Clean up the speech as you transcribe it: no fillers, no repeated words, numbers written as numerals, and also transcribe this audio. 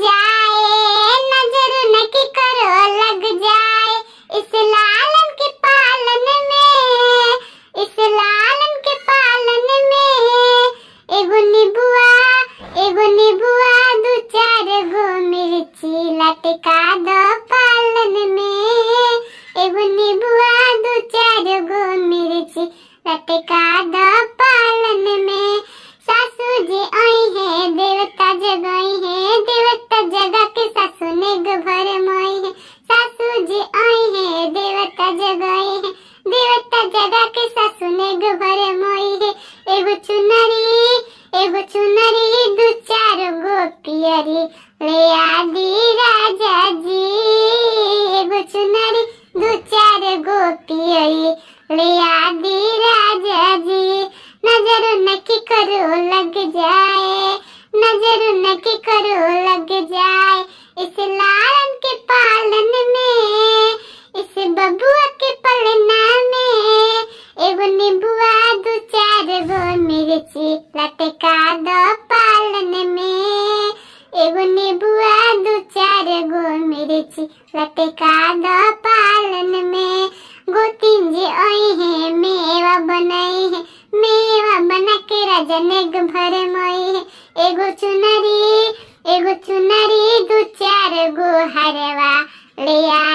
जाए, नजर न की करो लग जाए। इस लालन के पालन में, इस लालन के पालन में एगो नीबुआ दू चार गो मिर्ची लटका दो पालन में। एगो नीबुआ दू चार गो मिर्ची लटका दो पालन में। सासू जी आई है देवता जगाई है, देवता जगा के सासू ने घर माई है। सासू जी आई है देवता जगाई है, देवता जगा के सासू ने घर माई है। एगो चुनरी दू चार गो पियरी ले आदि राजा जी। एगो चुनरी दू चार गो पियरी ले आदि राजा जी। नजर न की करो लग जाए, नजर न की करो लग जाए। इस लालन के पालन में, इस बबुआ के पलना में एगो नीबुआ दू चार गो मिर्ची लटका दो पालन में। एगो नीबुआ दू चार गो मिर्ची लटका दो पालन में। गोतिन जी आई है मेवा बनाई है, मेवा बना के राजा ने घर माई है। एगो चुनरी दू चार गो हरवा ले आ